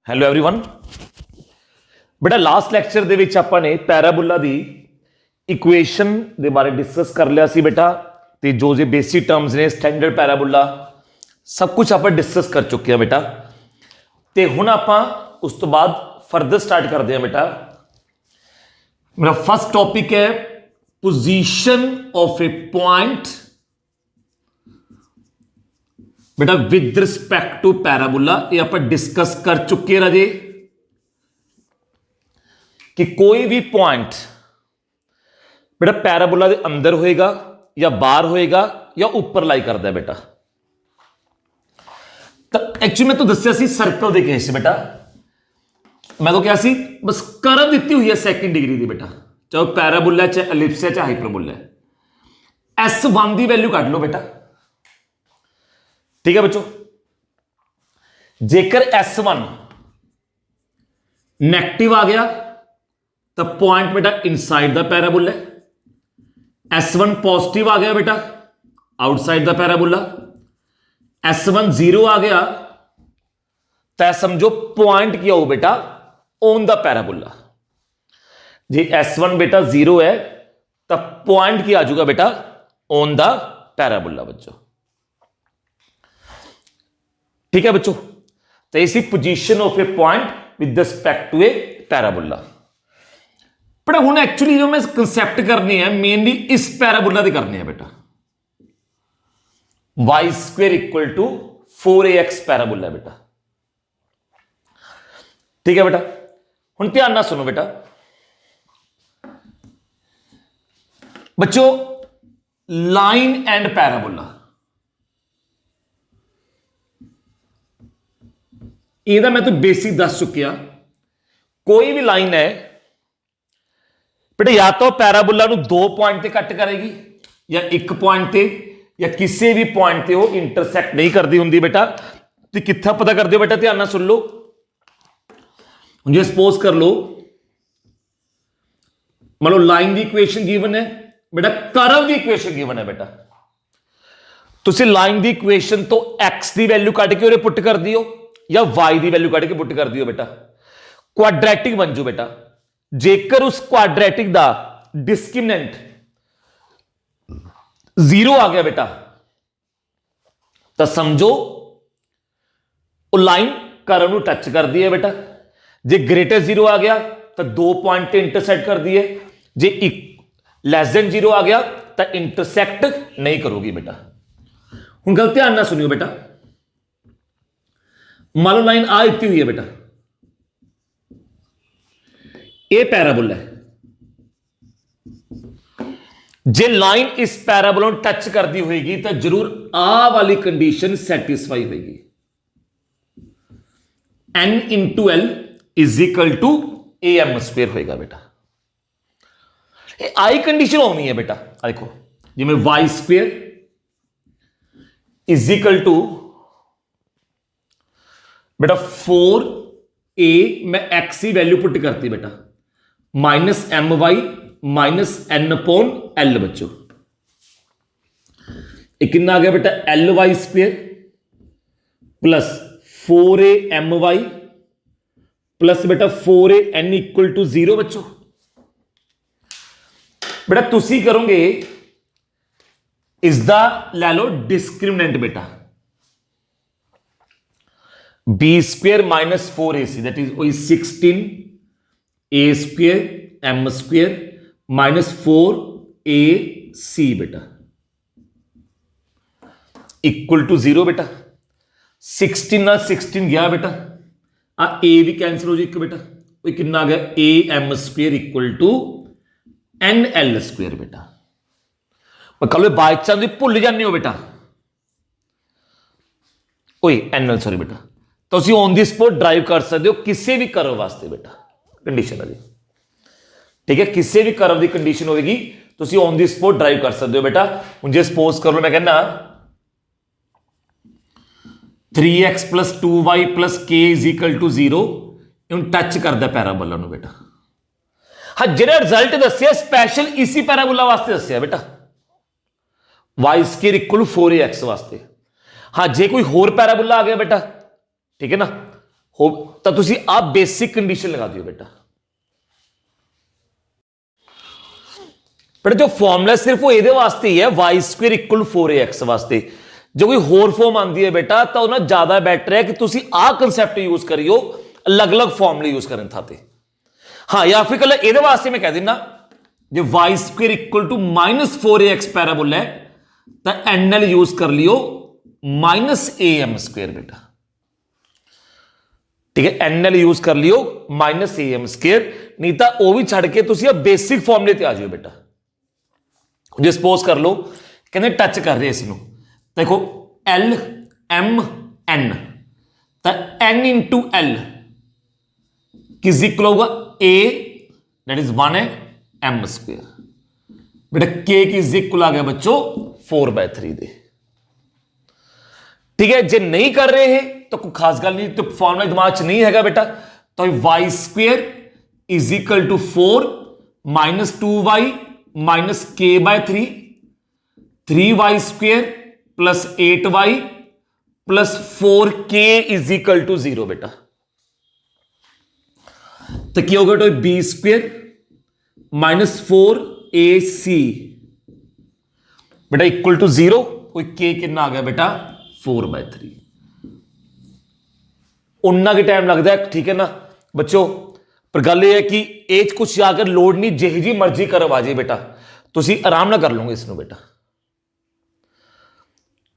Hello everyone बेटा last lecture ਦੇ ਵਿੱਚ ਆਪਾਂ ਨੇ ਪੈਰਾਬੋਲਾ ਦੀ ਇਕੁਏਸ਼ਨ ਦੇ ਬਾਰੇ ਡਿਸਕਸ ਕਰ ਲਿਆ ਸੀ बेटा ਤੇ ਜੋ ਜੇ ਬੇਸਿਕ ਟਰਮਸ ਨੇ ਸਟੈਂਡਰਡ ਪੈਰਾਬੋਲਾ ਸਭ ਕੁਝ ਆਪਾਂ ਡਿਸਕਸ ਕਰ ਚੁੱਕੇ ਆ बेटा ਤੇ ਹੁਣ ਆਪਾਂ ਉਸ ਤੋਂ ਬਾਅਦ ਫਰਦਰ ਸਟਾਰਟ ਕਰਦੇ ਆ बेटा मेरा फर्स्ट टॉपिक है पोजीशन ऑफ ए पॉइंट बेटा विद रिस्पेक्ट टू पैराबोला ये आप डिस्कस कर चुके राजे कि कोई भी पॉइंट बेटा पैराबोला के अंदर होएगा या बाहर होएगा या ऊपर लाई करता है बेटा तो एक्चुअली मैं तो दसिया सी सर्कल के केस बेटा मैं तो क्या सी बस कर्व दी हुई है सैकेंड डिग्री की बेटा चाहे पैराबोला चाहे एलिप्स है चाहे हाइपरबोला है S1 की वैल्यू कट लो बेटा ठीक है बच्चों जेकर S1 नेगेटिव आ गया तो पॉइंट बेटा inside the parabola S1 positive आ गया बेटा आउटसाइड द पैराबोला S1 0 आ गया तो समझो पॉइंट क्या हो बेटा on the parabola ji S1 बेटा 0 है तो पॉइंट क्या आ जाएगा बेटा ऑन द पैराबोला बच्चों ठीक है बच्चों तो इसी position of a point with respect to a parabola पर हुन एक्चुअली जो मैं कंसेप्ट करनी है मेनली इस पैराबोला की करनी है बेटा y² = 4ax पैराबोला बेटा ठीक है बेटा हुन ध्यान ना सुनो बेटा बच्चों लाइन एंड पैराबोला ਇਹਦਾ मैं तो बेसिक दस चुकिया कोई भी लाइन है बेटा या तो पैराबोला ਨੂੰ दो पॉइंट ਤੇ ਕੱਟ ਕਰੇਗੀ या एक पॉइंट ਤੇ या किसी भी पॉइंट ਤੇ ਉਹ ਇੰਟਰਸੈਕਟ नहीं करती ਹੁੰਦੀ बेटा ਤੇ ਕਿੱਥਾ ਪਤਾ ਕਰਦੇ ਹੋ बेटा ध्यान ਨਾਲ सुन लो जो सपोज कर लो मान लो लाइन की इक्वेशन गिवन है बेटा कर्व की इक्वेशन गिवन है बेटा तुसी लाइन की इक्वेशन तो x की वैल्यू कट के पुट कर दियो या y की वैल्यू कट के पुट कर दियो बेटा क्वाड्रेटिक बन जाओ बेटा जेकर उस क्वाड्रेटिक का डिस्क्रिमिनेंट 0 आ गया बेटा तो समझो वो लाइन कर्व को टच कर दी है बेटा जे ग्रेटर 0 आ गया तो दो पॉइंट इंटरसेक्ट कर दिए जे एक लेस देन 0 आ गया तो इंटरसेक्ट नहीं करोगी बेटा हुन गल ध्यान ना सुनियो बेटा मान लो लाइन आ इतनी हुई है बेटा ये पैराबोला है जे लाइन इस पैराबोला टच कर दी होगी तो जरूर आ वाली कंडीशन सैटिस्फाई होगी n × l = am² होएगा बेटा आई कंडीशन होनी है बेटा देखो जिमें y² = बेटा 4a मैं x की वैल्यू पुट करती बेटा -my -n/l बच्चों एक कितना आ गया बेटा ly² plus 4a my plus बेटा 4an = 0 बच्चों बेटा तुसी करोगे इसका ले लो डिस्क्रिमिनेंट बेटा b² - 4ac that is 16 a² m² -4ac बेटा = 0 बेटा 16 ना 16 गया बेटा आ ए भी कैंसिल हो जाए एक बेटा कितना आ गया am² = nl² बेटा मैं कल बाय चांस भुल जाने हो बेटा ओए nl सॉरी बेटा तो तुम ऑन दी स्पॉट ड्राइव कर सकते हो किसी भी कर्व वास्ते बेटा कंडीशन है जी ठीक है किसी भी कर्व की कंडीशन होगी तुम ऑन दी स्पॉट ड्राइव कर सकते हो बेटा हूँ जो सपोज कर लो मैं कहना 3x + 2y + k = 0 टच करता पैराबोला बेटा हाँ जो रिजल्ट दसिया स्पैशल इसी पैराबोला वास्ते दसिया बेटा y² = 4ax वास्ते हाँ जे कोई होर पैराबोला आ गया बेटा ठीक है ना हो तो तुसी आप बेसिक कंडीशन लगा दियो बेटा। जो फॉर्मूला सिर्फ वो ये वास्ते ही है, वाई स्क्वेयर इक्वल 4ax वास्ते। जो कोई होर फॉर्म आती है बेटा तो ना ज्यादा बैटर है कि तुसी आ कंसैप्ट यूज करियो, अलग अलग फॉर्मूले यूज करने थाते। हाँ, या फिर कल ये वास्ते मैं कह देना जो y square equal to -4ax parabola है तो एनएल यूज कर लियो -am स्क्वेयर बेटा। ठीक है, एनएल यूज कर लियो -am स्क्वेयर, नहीं तो वो भी छड़ के तुसी बेसिक फॉर्मूले ते आ जाओ बेटा। जो सपोज कर लो कहते टच कर रहे इसनों, देखो L M N तो N इंटू L किस इक्वल होगा A दैट इज 1 है M स्क्वेयर बेटा। K किस इक्वल आ गया बच्चों 4/3 दे। ठीक है, जे नहीं कर रहे हैं तो कोई खास गल नहीं, तो फॉर्मूला दिमाग च नहीं है बेटा, तो y square is equal to 4 -2y -k/3 3y square plus 8y plus 4k is equal to 0 बेटा। तो क्या होगा तो बी स्क्वेयर -4ac बेटा इक्वल टू 0, कोई k कितना आ गया बेटा 4/3। उन्ना के टाइम लगता है, ठीक है ना बच्चों, पर गल यह है कि एज कुछ आकर लोड नहीं, जिही जी मर्जी करो आ जाए बेटा, तुसी आराम ना कर लोगे इसनों बेटा।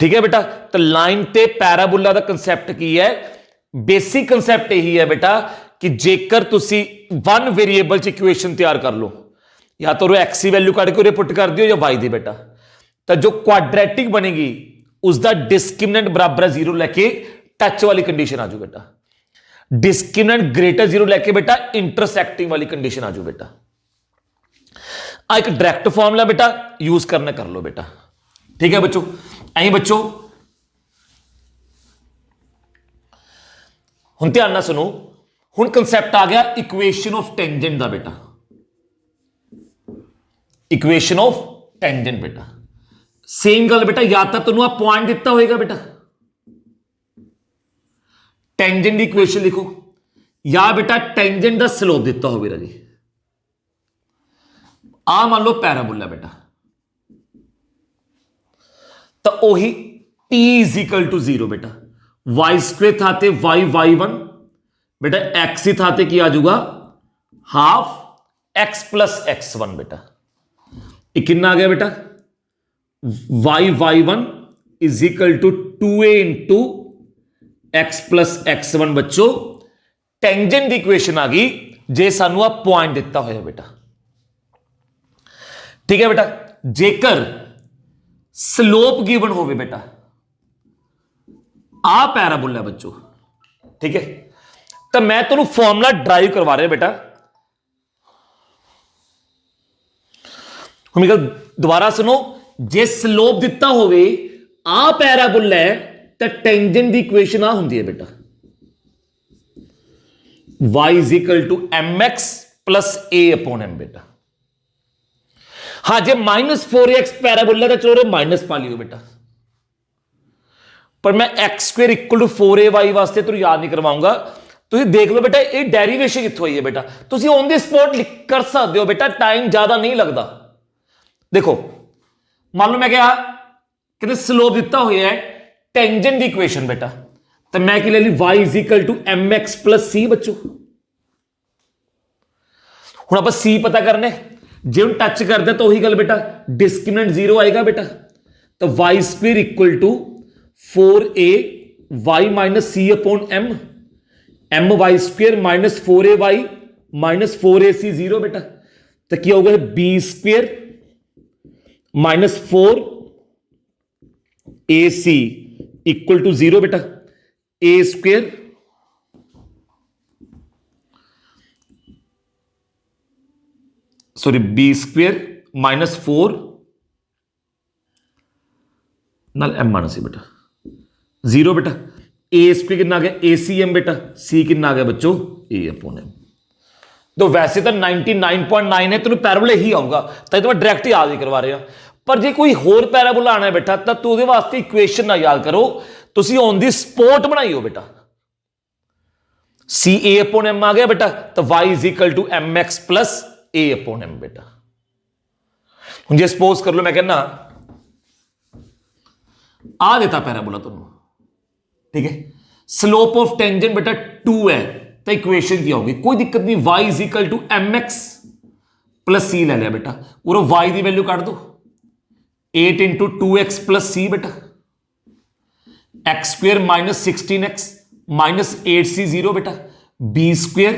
ठीक है बेटा, तो लाइन ते पैराबोला का कंसैप्ट की है, बेसिक कंसैप्ट यही है बेटा कि जेकर तुसी वन वेरिएबल च इक्वेशन तैयार कर लो, या तो एक्स की वैल्यू कट के पुट कर दियो या वाई दी बेटा, तो जो क्वाड्रेटिक बनेगी उसका डिस्क्रिमिनेंट बराबर है 0 लेके टच वाली कंडीशन आ जाओ बेटा, डिस्क्रिमिनेंट ग्रेटर 0 लेके बेटा इंटरसेक्टिंग वाली कंडीशन आ जाओ बेटा। एक डायरेक्ट फॉर्मूला बेटा यूज करना कर लो बेटा। ठीक है बच्चों, ऐ बच्चों हुन ध्यान ना सुनो, हुन कंसेप्ट आ गया इक्वेशन ऑफ टेंजेंट का बेटा, इक्वेशन ऑफ टेंजेंट बेटा। सेम गल बेटा, या तो तुम पॉइंट दिता होएगा बेटा, टेंजेंट की इक्वेशन लिखो, या बेटा टेंजेंट का स्लोप दिता हो जी। आ मान लो पैराबोला बेटा, तो वही t इज इक्वल टू 0 बेटा, वाई स्क्वेयर था ते y1 बेटा, x ही था ते की आ जाऊगा हाफ x प्लस x1 बेटा। ये कितना आ गया बेटा y1 is equal to 2a into x plus x1 बच्चों। टेंजेंट की इक्वेशन आ गई जे सानू आ पॉइंट दिता होया बेटा। ठीक है बेटा, जेकर स्लोप गिवन होवे बेटा, आ पैराबोला बच्चों, ठीक है, तो मैं तुम फॉर्मूला ड्राइव करवा रहा बेटा। दोबारा सुनो, जे स्लोप दिता होवे आ पैराबोला है तो टेंजेंट की इक्वेशन आ होंदी है बेटा, y is equal to mx plus a/m बेटा। हाँ, जे -4ax पैराबोला तो चलो माइनस पा लियो बेटा, पर मैं x square equal to 4ay वास्ते तो याद नहीं करवाऊंगा। तुम देख लो बेटा ये डेरिवेशन कितों हुई है बेटा, तुम ऑन द स्पॉट कर सकते हो बेटा, टाइम ज्यादा नहीं लगता। देखो मान लो मैं क्या कहते स्लोप दिता हुआ है टेंजेंट की इक्वेशन बेटा, तो मैं क्या ले ली y is equal to mx plus c बच्चों। हुण आप c पता करने, जे हम टच करते तो वही गल बेटा, डिस्क्रिमिनेंट 0 आएगा बेटा, तो y square equal to 4a y minus c upon m, m y square minus 4a y minus 4ac 0 बेटा, तो क्या होगा b square minus 4ac equal to 0 बेटा, a square sorry B square minus 4 नाल M minus सी बेटा 0 बेटा, ए square कितना आ गया ए सी एम बेटा, सी कितना आ गया बच्चों ए अपॉन एम। तो वैसे तो 99.9 है, तेन पैराबोला ही आऊगा, तो डायरेक्ट ही याद ही करवा रहे हैं। पर जे कोई होर पैराबोला आना है बेटा, तो उसके वास्ते इक्वेशन ना याद करो, तुम ऑन दी स्पॉट बनाइयो बेटा। सी ए अपॉन एम आ गया बेटा, तो y is equal to m x plus a upon m बेटा। हूं जे सपोज कर लो मैं कहना आ देता पैराबोला तुम, ठीक है, स्लोप ऑफ टेंजेंट बेटा 2 है, तो इक्वेशन क्या होगी, कोई दिक्कत नहीं, y is equal to m x plus c ले लिया बेटा, और y की वैल्यू काट दो 8 इंटू 2x प्लस सी बेटा, x square minus 16x minus 8c 0 बेटा, बी स्क्वेयर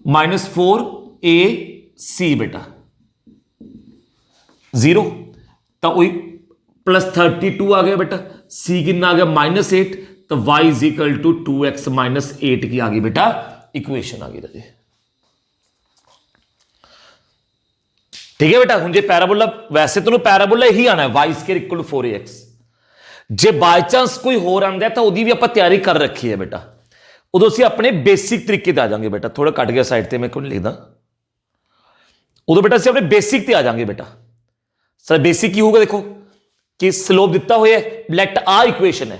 माइनस 4ac बेटा 0, तो वही प्लस 32 आ गया बेटा, सी कितना आ गया -8, तो y is equal to 2x minus 8 की आ गई बेटा इक्वेशन आ गई राजे। ठीक है बेटा, हूं जे पैराबोला वैसे तो पैराबोला ही आना है y square equal to 4ax, जे बाय चांस कोई होर आंदा तो ओदी भी आपां तैयारी कर रखी है बेटा, उदों असीं अपने बेसिक तरीके ते आ जाएंगे बेटा, थोड़ा कट गया साइड ते मैं क्यों लिखदा, उदों बेटा असीं अपने बेसिक ते आ जाएंगे बेटा। सर बेसिक की होगा, देखो कि स्लोप दिता हुआ है, लेट आ इक्वेशन है,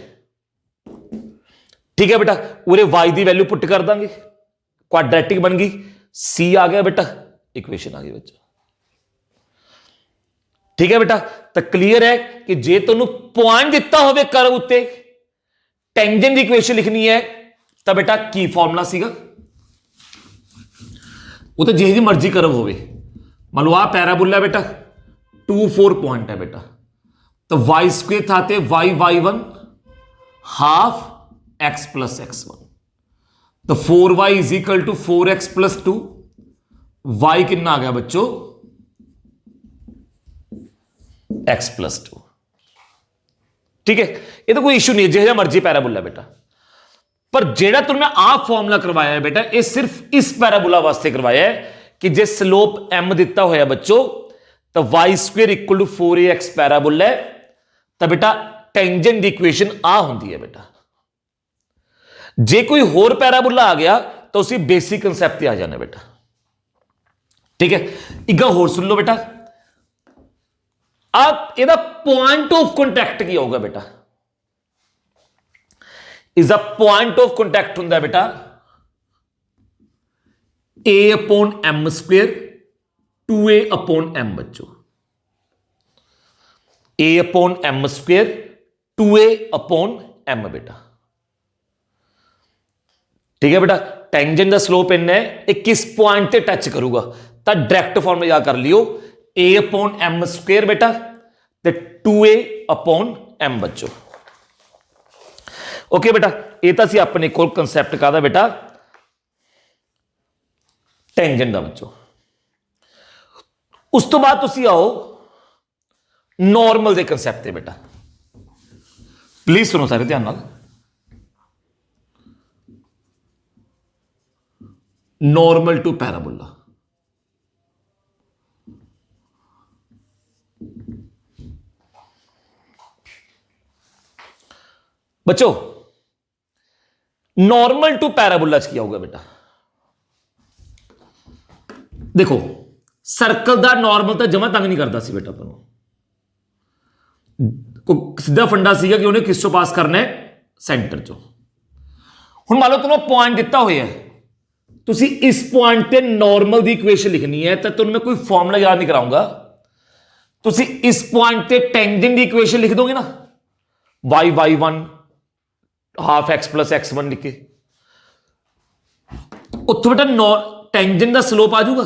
ठीक है बेटा, उरे y की वैल्यू पुट कर देंगे, क्वाड्रेटिक बन गई, c आ गया बेटा, इक्वेशन आ गई बच्चा। ठीक है बेटा, तो क्लियर है कि जे तुहानू पॉइंट दिता होवे कर्व उत्ते टेंजेंट दी इक्वेशन लिखनी है, तो बेटा की फॉर्मूला सीगा, वो तो जिही मर्जी कर्व होवे, मान लो आ पैराबोला बेटा 2 4 पॉइंट है बेटा, तो वाई स्क्वेयर था ते y1 half x plus x1, तो 4y is equal to 4x plus 2, y कितना आ गया बच्चों x प्लस 2। ठीक है, ये तो कोई इशू नहीं है, जिहा मर्जी पैराबोला बेटा, पर जेड़ा तुमने आप फॉर्मूला करवाया है बेटा, ये सिर्फ इस पैराबोला वास्ते करवाया है कि जे स्लोप m दिता होया बच्चों, तो y square equal to 4ax parabola है, तो बेटा टेंजेंट दी इक्वेशन आ होंदी है बेटा। जे कोई होर पैराबोला आ गया तो उसी बेसिक कंसेप्ट पे आ जाना बेटा। ठीक है, इगा होर सुन लो बेटा, आप एदा पॉइंट ऑफ कॉन्टैक्ट की होगा बेटा, is the point of contact होंगे बेटा a upon m square 2a upon m बच्चों, a upon m square 2a upon m बेटा। ठीक है बेटा, टेंजेंट दा स्लोप इन्ना है, एक किस पॉइंट ते टच करूंगा, तो डायरेक्ट फॉर्मूला याद कर लियो, a अपॉन m स्क्वेयर बेटा ते 2a अपॉन m बच्चों। ओके बेटा, ये तो सी अपने कोल कंसेप्ट का बेटा टेंजेंट दा बच्चों। उस तो बाद तुसी आओ नॉर्मल दे कंसेप्ट ते बेटा, प्लीज सुनो सारे ध्यान नाल, नॉर्मल टू पैराबोला। बच्चों नॉर्मल टू पैराबोला क्या होगा बेटा, देखो सर्कल दा नॉर्मल तो जमा तंग नहीं करता सी बेटा, सीधा फंडा सीगा कि उन्हें किसों पास करना है, सेंटर चो। हुण मान लो तुम्हें पॉइंट दिता हुआ है, तुसी इस पॉइंट पे नॉर्मल दी इक्वेशन लिखनी है, तो तुम्हें कोई फॉर्मूला याद नहीं कराऊंगा, तुसी इस पॉइंट पे टेंजेंट दी इक्वेशन लिख दोगे ना, y1 half x plus x1 लिख के, उत्थों बेटा टेंजेंट दा स्लोप आ जाऊगा,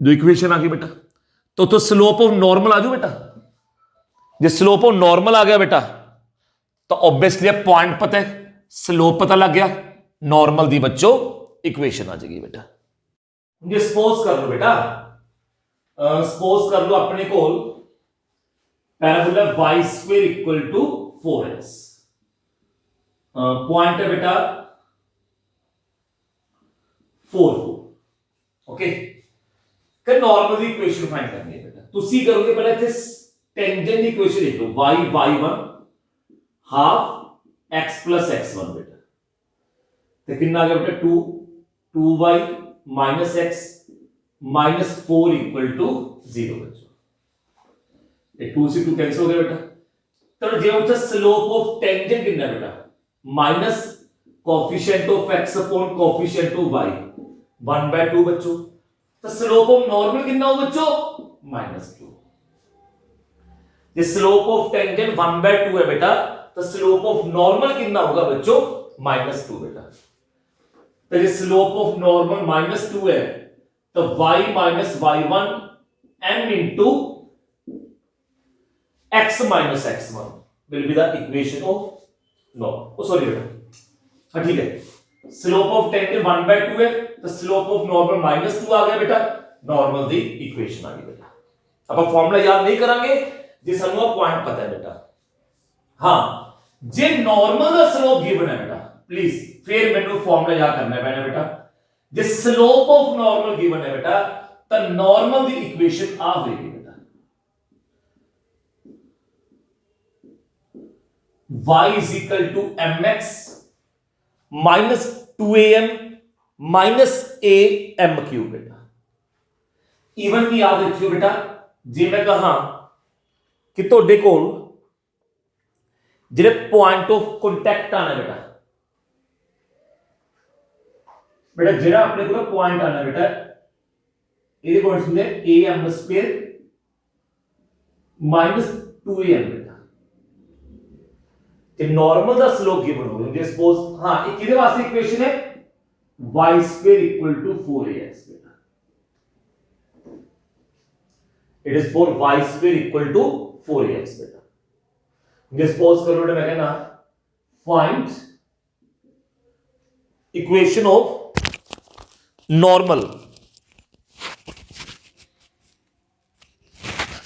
जो इक्वेशन आ गई बेटा, तो स्लोप ऑफ नॉर्मल आ जाओ बेटा। जो स्लोप ऑफ नॉर्मल आ गया बेटा, तो ऑब्वियसली पॉइंट पता है, स्लोप पता लग गया, नॉर्मल दी बच्चों इक्वेशन आ जाएगी बेटा। ये सपोज कर लो बेटा, सपोज कर लो अपने को parabola y square equal to 4x, point है बेटा 4 ओके, फिर नॉर्मल दी इक्वेशन फाइंड करनी है बेटा, तुसी करोगे पहले इथे टेंजेंट दी इक्वेशन लिख लो, y1 half x plus x1 बेटा, तो कितना आ गया बेटा 2y minus x minus 4 equal to 0 बच्चों, ये 2 से 2 कैंसिल हो गया बेटा। तो जे होता स्लोप ऑफ टेंजेंट कितना बेटा coefficient of x upon coefficient of y 1/2 बच्चों। तो स्लोप ऑफ नॉर्मल कितना हो बच्चों -2। स्लोप ऑफ टेंजेंट 1/2 है बेटा, तो स्लोप ऑफ नॉर्मल कितना होगा बच्चों -2 बेटा। तो ये स्लोप ऑफ नॉर्मल -2 है, तो y minus y1 m into x minus x1 will be the equation of normal. Sorry बेटा, ठीक है, स्लोप ऑफ टेंजेंट 1/2 है, तो स्लोप ऑफ नॉर्मल -2 आ गया बेटा, नॉर्मल दी इक्वेशन आ गई बेटा। अब फॉर्मूला याद नहीं करांगे जे सानू पॉइंट पता है बेटा। हां, जे नॉर्मल दा स्लोप गिवन है बेटा, प्लीज फिर मेनू फॉर्मूला याद करना पैना बेटा। जे स्लोप ऑफ नॉर्मल गिवन है बेटा, तो नॉर्मल दी इक्वेशन आ होगी बेटा, y is equal to mx minus 2am minus am cube बेटा। इवन की याद रखियो बेटा, जे मैं कहा कि ਤੁਹਾਡੇ ਕੋਲ ਜਿਹੜੇ पॉइंट ऑफ कांटेक्ट आना बेटा, बेटा ਜਿਹੜਾ ਆਪਣੇ ਕੋਲ पॉइंट आना बेटा, ਇਹਦੇ ਪॉइंट्स ਹੁੰਦੇ am² minus 2am बेटा। कि नॉर्मल दा स्लोप गिवन हो गया, सपोज हां ये किदे वास्ते इक्वेशन है y² = 4ax बेटा। It is for y² = 4ax बेटा। ये सपोज करो बेटा, मैं कहना find equation of normal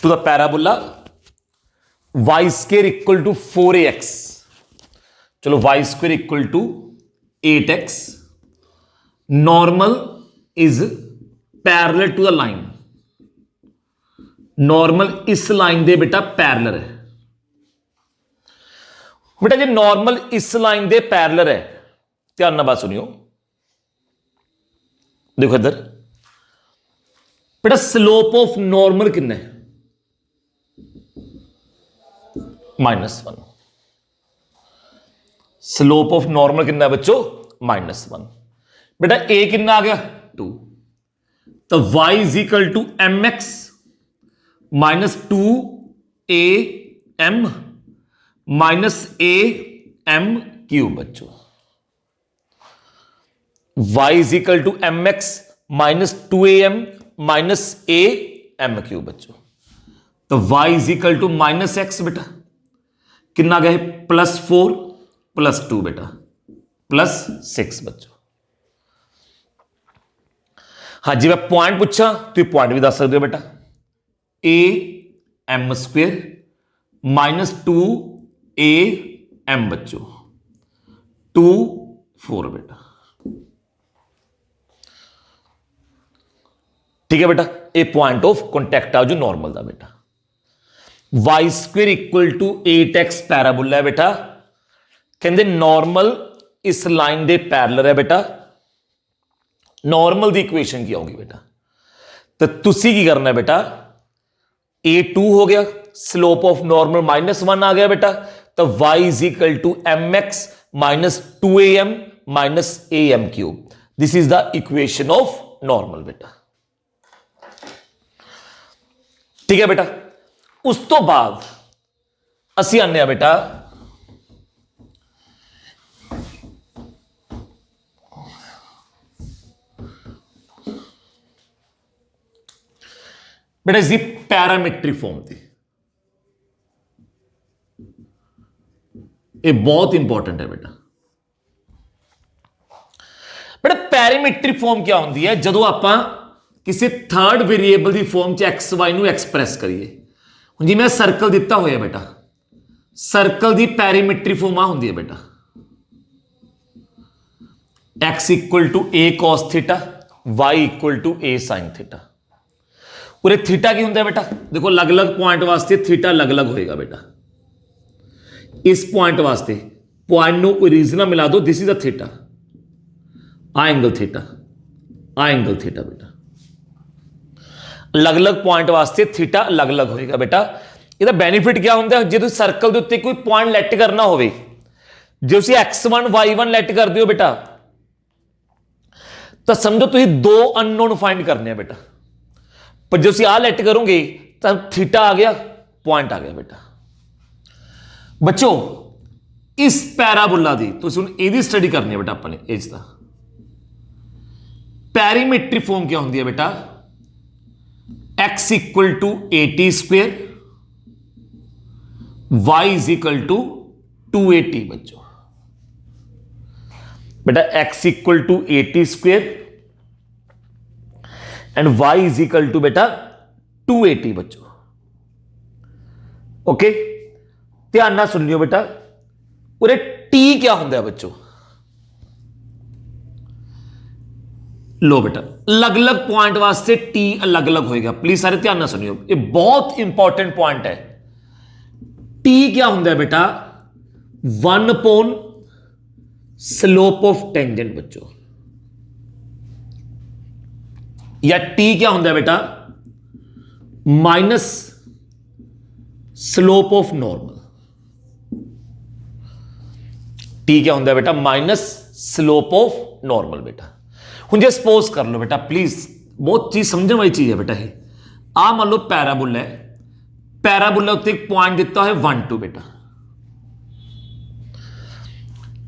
to the parabola y² = 4ax। चलो y² = 8x, normal is parallel to the line, normal इस लाइन दे बेटा पैरेलल है बेटा। जे नॉर्मल इस लाइन दे पैरेलल है, ध्यान नाल बात सुनियो, देखो इधर बेटा स्लोप ऑफ नॉर्मल कितना है -1। स्लोप ऑफ नॉर्मल कितना है बच्चों -1 बेटा। ए कितना आ गया 2, तो y = mx minus 2am minus am cube बच्चों। y = mx minus 2am minus am cube बच्चों। तो y = -x बेटा, कितना गए +4 +2 बेटा +6 बच्चों। हाँ जी, मैं पॉइंट पूछा तो पॉइंट भी दस सकते हो बेटा, am² minus 2am बच्चों 2 4 बेटा। ठीक है बेटा, ए पॉइंट ऑफ कॉन्टैक्ट आ जो नॉर्मल दा बेटा। y² = 8x पैराबोला है बेटा, कहते नॉर्मल इस लाइन दे पैरेलल है बेटा। नॉर्मल दी इक्वेशन की आऊगी बेटा, तो तुसी की करना है बेटा, a2 हो गया, स्लोप ऑफ नॉर्मल -1 आ गया बेटा, तो y = mx minus 2am minus am cube. This is the equation of normal बेटा। ठीक है बेटा, उस तो बाद असी आने बेटा बेटा इसकी पैरामीट्रिक फॉर्म थी, ये बहुत इंपॉर्टेंट है बेटा। बेटा पैरामीट्रिक फॉर्म क्या होती है, जदों आपां किसी थर्ड वेरिएबल की फॉर्म च एक्स वाई नूं एक्सप्रैस करिए। हुण जिवें सर्कल दिता होया बेटा, सर्कल की पैरामीट्रिक फॉर्म आ होंदी है बेटा, x = a cos theta, y = a sin theta. पूरे थीटा की होंगे बेटा, देखो अलग अलग पॉइंट वास्ते थीटा अलग अलग होएगा बेटा। इस पॉइंट वास्ते पॉइंट नो ओरिजिनल मिला दो, दिस इज अ थीटा, आ एंगल थीटा, आ एंगल थीटा बेटा। अलग अलग पॉइंट वास्ते थीटा अलग अलग होएगा बेटा। ਇਹਦਾ ਬੈਨੀਫਿਟ क्या होंगे, जो सर्कल के उत्ते कोई पॉइंट लैट करना हो जो तुम x1 y1 लैट करते हो बेटा तो समझो तुम दो अननोन फाइंड करने बेटा, पर जो तुम आ लैट करोगे तो थीटा आ गया, पॉइंट आ गया बेटा। बच्चों इस पैराबोला की तुम यदि स्टडी करनी है बेटा अपने इसका पैरीमेट्रिक फॉर्म क्या होती है बेटा, x equal to a t square y is equal to 2at। बच्चों बेटा x equal to a t square and y is equal to बेटा 2at। बच्चों ओके, ध्यान ना सुन लियो बेटा, उरे t क्या होता है बच्चों, लो बेटा अलग अलग पॉइंट वास्ते टी अलग अलग होएगा, प्लीज सारे ध्यान ना सुनियो, ये बहुत इंपॉर्टेंट पॉइंट है। टी क्या होता है बेटा, 1 अपॉन स्लोप ऑफ टेंजेंट बच्चों, या टी क्या होता है बेटा, minus slope of normal. T क्या होता है बेटा, माइनस स्लोप ऑफ नॉर्मल बेटा। हूँ जो सपोज कर लो बेटा, प्लीज बहुत चीज समझने वाली चीज है बेटा, ये आ मान लो पैराबोला है, पैराबोला उत्ते एक पॉइंट दिता है 1 2 बेटा।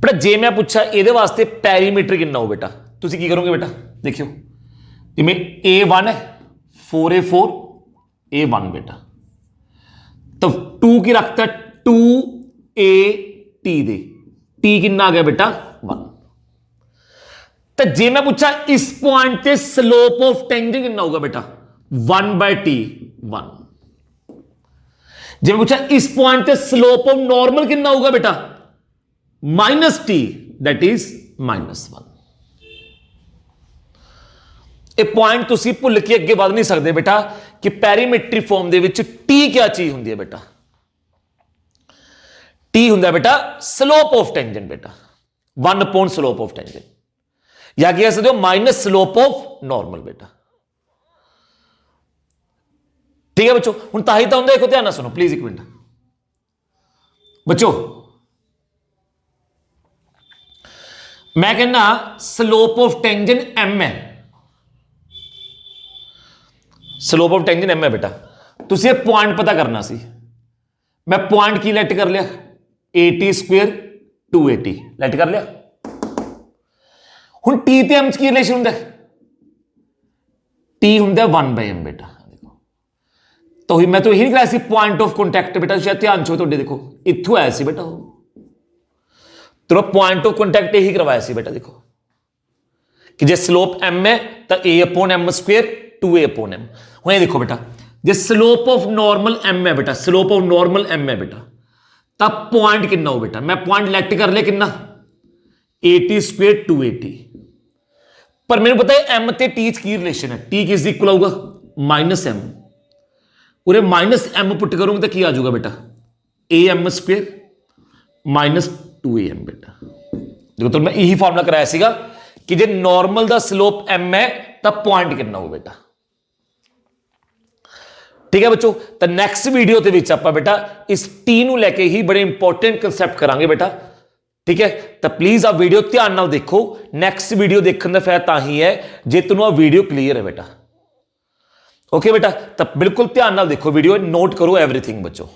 बेटा जे मैं पूछा ये वास्ते पैरीमीटर कितना हो बेटा, तुम की करोगे बेटा, देखियो इमें A1 है 4A4 A1 बेटा, तो 2 की रखता 2AT दे, टी कितना आ गया बेटा 1। तो जे मैं पूछा इस पॉइंट से स्लोप ऑफ टेंजेंट कितना होगा बेटा, 1/t 1। जे मैं पूछा इस पॉइंट से स्लोप ऑफ नॉर्मल कितना होगा बेटा, -t दैट इज -1। ये पॉइंट तुसी भुल के अगे बढ़ नहीं सकते बेटा कि पैरीमेट्रिक फॉर्म दे विच टी क्या चीज होंदी है बेटा, टी हुंदा बेटा स्लोप ऑफ टेंजेंट बेटा, 1 अपॉन स्लोप ऑफ टेंजेंट, या कह सकते हो माइनस स्लोप ऑफ नॉर्मल बेटा। ठीक है बच्चों, हूं ताही तो देखो ध्यान ना सुनो प्लीज एक मिनट बच्चों, मैं कहना स्लोप ऑफ टेंजेंट m है, स्लोप ऑफ टेंजेंट m है बेटा। तुझे ये पॉइंट पता करना सी, मैं पॉइंट की लेट कर लिया at स्क्वेयर 2at लेट कर लिया। हूं टी ते एम की रिलेशन होंगे, टी होंगे 1/m बेटा। देखो तो ही मैं तो यही नहीं कराया पॉइंट ऑफ कॉन्टैक्ट बेटा, शायद ध्यान छो थोड़े, देखो इत्थों आया सी बेटा, तो पॉइंट ऑफ कॉन्टैक्ट यही करवाया सी बेटा। देखो कि जे स्लोप m है तो a/m स्क्वेयर 2a/m। हूं देखो बेटा जे स्लोप ऑफ नॉर्मल m है बेटा, स्लोप ऑफ नॉर्मल m है बेटा, तब पॉइंट कितना हो बेटा, मैं पॉइंट लेट कर लिया कितना at स्क्वेयर 2at, पर मेरे पता है m ते t की रिलेशन है, t किस इक्वल होगा -m, उरे -m पुट करूंगा तो क्या आ जाऊगा बेटा am स्क्वेयर -2am बेटा। देखो तो मैं यही फॉर्मूला कराया सीगा कि जे नॉर्मल दा स्लोप m है तब पॉइंट कितना हो बेटा। ठीक है बच्चों, तो नैक्सट वीडियो के विच आपां बेटा इस टी नूं लैके ही बड़े इंपॉर्टेंट कंसैप्ट करांगे बेटा। ठीक है, तो प्लीज आ वीडियो ध्यान नाल देखो, नैक्सट वीडियो देखने का फायदा तां ही है जे तुहानूं आ वीडियो क्लीयर है बेटा। ओके बेटा, तो बिल्कुल ध्यान नाल देखो वीडियो, नोट करो एवरीथिंग बच्चों।